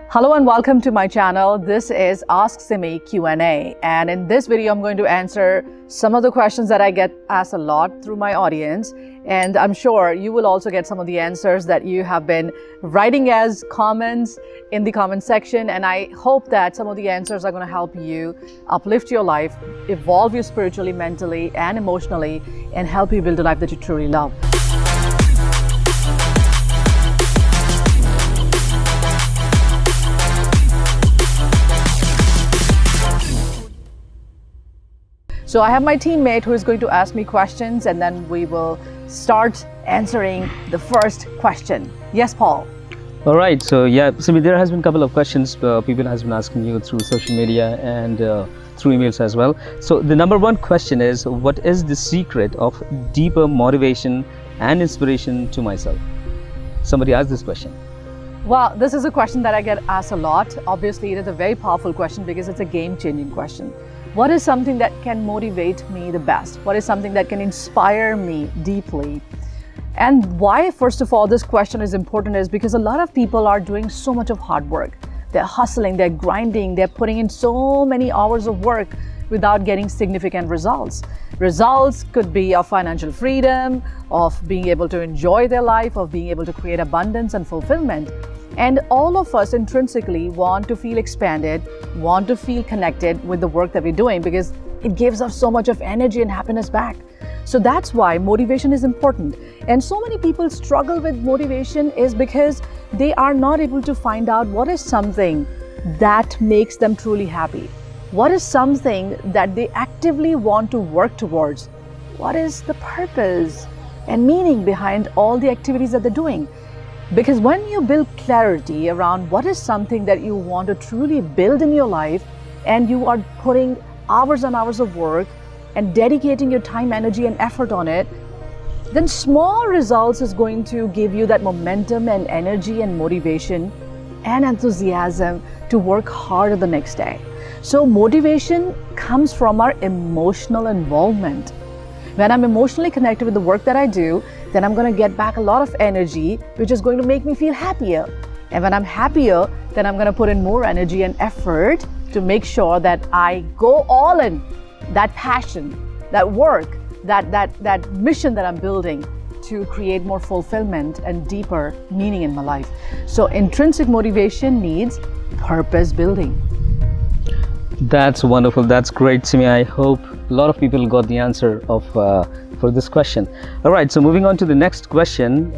Hello and welcome to my channel. This is Ask Simi Q&A, and in this video I'm going to answer some of the questions that I get asked a lot through my audience, and I'm sure you will also get some of the answers that you have been writing as comments in the comment section, and I hope that some of the answers are going to help you uplift your life, evolve you spiritually, mentally and emotionally, and help you build a life that you truly love. So I have my teammate who is going to ask me questions, and then we will start answering the first question. Yes, Paul. All right. So Simi, there has been a couple of questions people has been asking you through social media and through emails as well. So the number one question is, what is the secret of deeper motivation and inspiration to myself? Somebody asked this question. Well, this is a question that I get asked a lot. Obviously, it is a very powerful question because it's a game-changing question. What is something that can motivate me the best? What is something that can inspire me deeply? And why, first of all, this question is important is because a lot of people are doing so much of hard work. They're hustling, they're grinding, they're putting in so many hours of work without getting significant results. Results could be of financial freedom, of being able to enjoy their life, of being able to create abundance and fulfillment. And all of us intrinsically want to feel expanded, want to feel connected with the work that we're doing because it gives us so much of energy and happiness back. So that's why motivation is important. And so many people struggle with motivation is because they are not able to find out what is something that makes them truly happy. What is something that they actively want to work towards? What is the purpose and meaning behind all the activities that they're doing? Because when you build clarity around what is something that you want to truly build in your life, and you are putting hours and hours of work and dedicating your time, energy and effort on it, then small results is going to give you that momentum and energy and motivation and enthusiasm to work harder the next day. So motivation comes from our emotional involvement. When I'm emotionally connected with the work that I do, then I'm going to get back a lot of energy, which is going to make me feel happier. And when I'm happier, then I'm going to put in more energy and effort to make sure that I go all in that passion, that work, that mission that I'm building to create more fulfillment and deeper meaning in my life. So intrinsic motivation needs purpose building. That's wonderful. That's great, Simi. I hope a lot of people got the answer of for this question. All right. So moving on to the next question.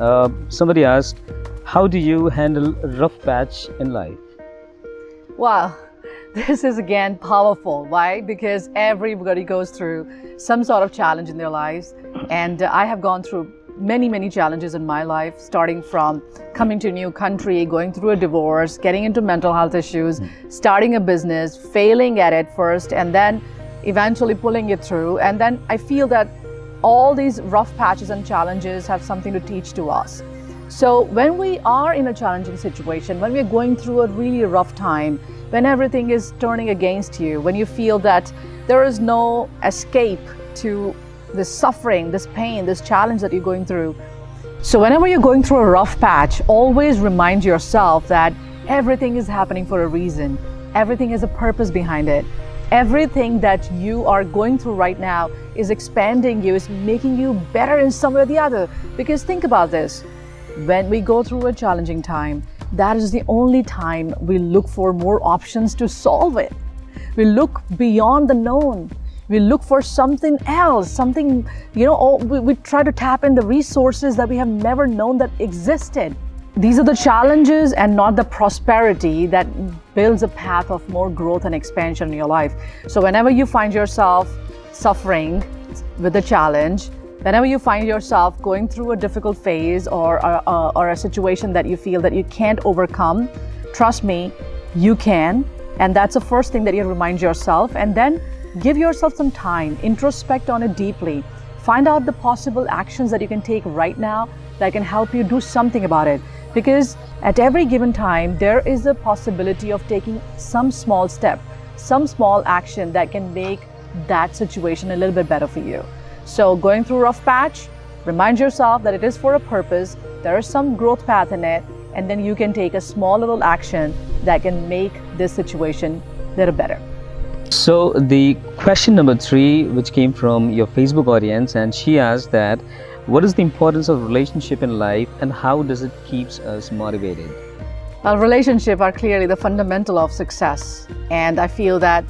Somebody asked, how do you handle a rough patch in life? Wow. This is again powerful. Why? Because everybody goes through some sort of challenge in their lives. And I have gone through many challenges in my life, starting from coming to a new country, going through a divorce, getting into mental health issues, starting a business, failing at it first, and then eventually pulling it through. And then I feel that all these rough patches and challenges have something to teach to us. So when we are in a challenging situation, when we're going through a really rough time, when everything is turning against you, when you feel that there is no escape to this suffering, this pain, this challenge that you're going through. So whenever you're going through a rough patch, always remind yourself that everything is happening for a reason. Everything has a purpose behind it. Everything that you are going through right now is expanding you, is making you better in some way or the other. Because think about this, when we go through a challenging time, that is the only time we look for more options to solve it. We look beyond the known. We look for something else, something, we try to tap in the resources that we have never known that existed. These are the challenges and not the prosperity that builds a path of more growth and expansion in your life. So whenever you find yourself suffering with a challenge, whenever you find yourself going through a difficult phase or a situation that you feel that you can't overcome, trust me, you can. And that's the first thing that you remind yourself. And then give yourself some time, introspect on it deeply, find out the possible actions that you can take right now that can help you do something about it. Because at every given time, there is a possibility of taking some small step, some small action that can make that situation a little bit better for you. So going through a rough patch, remind yourself that it is for a purpose, there is some growth path in it, and then you can take a small little action that can make this situation a little better. So the question number 3, which came from your Facebook audience, and she asked that, what is the importance of relationship in life and how does it keeps us motivated? Relationships are clearly the fundamental of success, and I feel that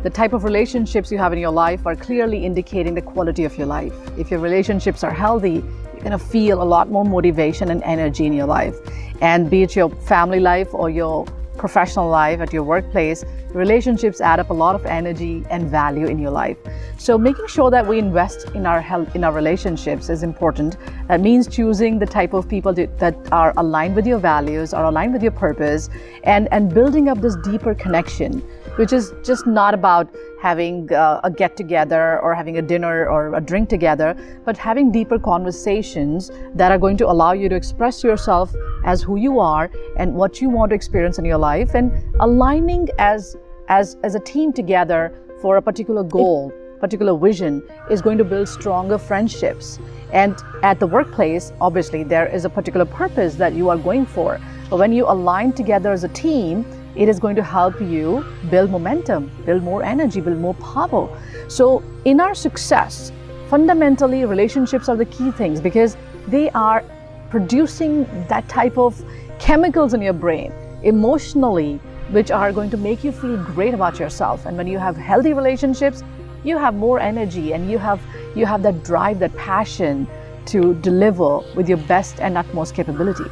the type of relationships you have in your life are clearly indicating the quality of your life. If your relationships are healthy, you're going to feel a lot more motivation and energy in your life. And be it your family life or your professional life at your workplace, relationships add up a lot of energy and value in your life. So making sure that we invest in our health, in our relationships is important. That means choosing the type of people that are aligned with your values, are aligned with your purpose, and building up this deeper connection, which is just not about having a get together or having a dinner or a drink together, but having deeper conversations that are going to allow you to express yourself as who you are and what you want to experience in your life, and aligning as a team together for a particular goal, particular vision is going to build stronger friendships. And at the workplace, obviously there is a particular purpose that you are going for, but when you align together as a team, it is going to help you build momentum, build more energy, build more power. So in our success, fundamentally relationships are the key things, because they are producing that type of chemicals in your brain emotionally, which are going to make you feel great about yourself. And when you have healthy relationships, you have more energy and you have that drive, that passion to deliver with your best and utmost capability.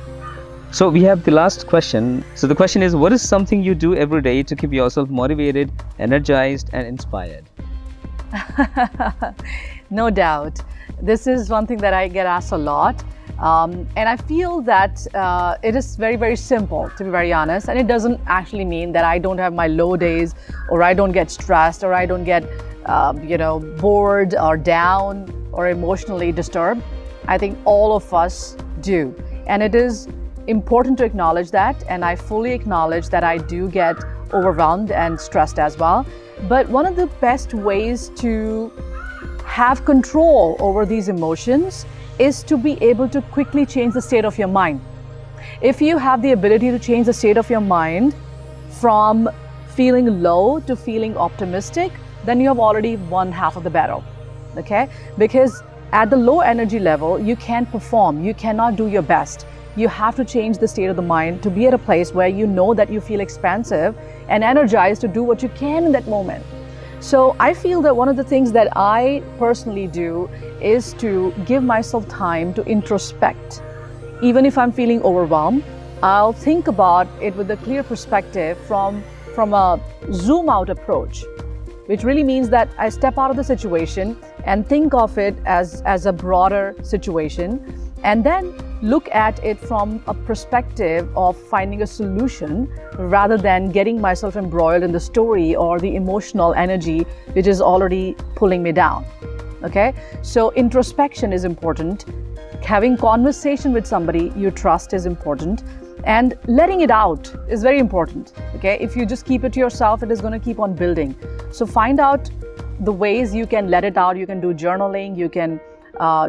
So we have the last question. So the question is, what is something you do every day to keep yourself motivated, energized, and inspired? No doubt. This is one thing that I get asked a lot. And I feel that it is very, very simple, to be very honest. And it doesn't actually mean that I don't have my low days, or I don't get stressed, or I don't get, bored or down or emotionally disturbed. I think all of us do. And it is important to acknowledge that. And I fully acknowledge that I do get overwhelmed and stressed as well. But one of the best ways to have control over these emotions is to be able to quickly change the state of your mind. If you have the ability to change the state of your mind from feeling low to feeling optimistic, then you have already won half of the battle, okay? Because at the low energy level, you can't perform, you cannot do your best. You have to change the state of the mind to be at a place where you know that you feel expansive and energized to do what you can in that moment. So I feel that one of the things that I personally do is to give myself time to introspect. Even if I'm feeling overwhelmed, I'll think about it with a clear perspective from a zoom out approach, which really means that I step out of the situation and think of it as a broader situation, and then look at it from a perspective of finding a solution rather than getting myself embroiled in the story or the emotional energy which is already pulling me down. Okay, so introspection is important. Having conversation with somebody you trust is important, and letting it out is very important. Okay, if you just keep it to yourself, it is going to keep on building. So find out the ways you can let it out. You can do journaling, you can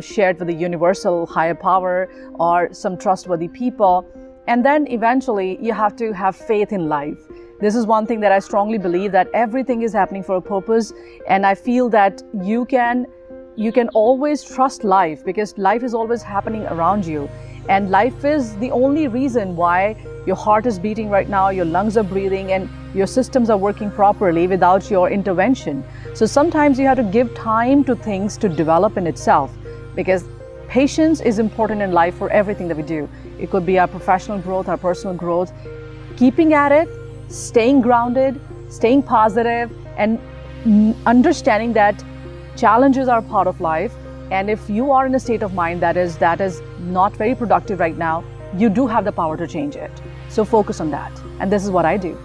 share it with the universal higher power or some trustworthy people. And then eventually you have to have faith in life. This is one thing that I strongly believe, that everything is happening for a purpose. And I feel that you can always trust life, because life is always happening around you. And life is the only reason why your heart is beating right now, your lungs are breathing, and your systems are working properly without your intervention. So sometimes you have to give time to things to develop in itself, because patience is important in life for everything that we do. It could be our professional growth, our personal growth. Keeping at it, staying grounded, staying positive, and understanding that challenges are part of life. And if you are in a state of mind that is not very productive right now, you do have the power to change it. So focus on that. And this is what I do.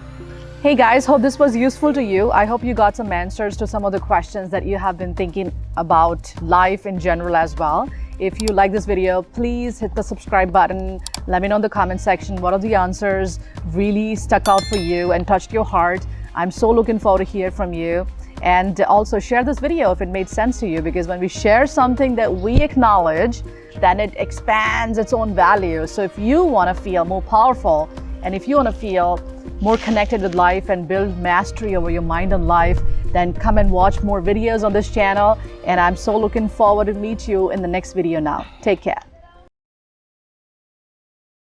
Hey guys, hope this was useful to you. I hope you got some answers to some of the questions that you have been thinking about life in general as well. If you like this video, please hit the subscribe button. Let me know in the comment section what are the answers really stuck out for you and touched your heart. I'm so looking forward to hear from you. And also share this video if it made sense to you, because when we share something that we acknowledge, then it expands its own value. So if you want to feel more powerful, and if you want to feel more connected with life and build mastery over your mind and life, then come and watch more videos on this channel. And I'm so looking forward to meet you in the next video now. Take care.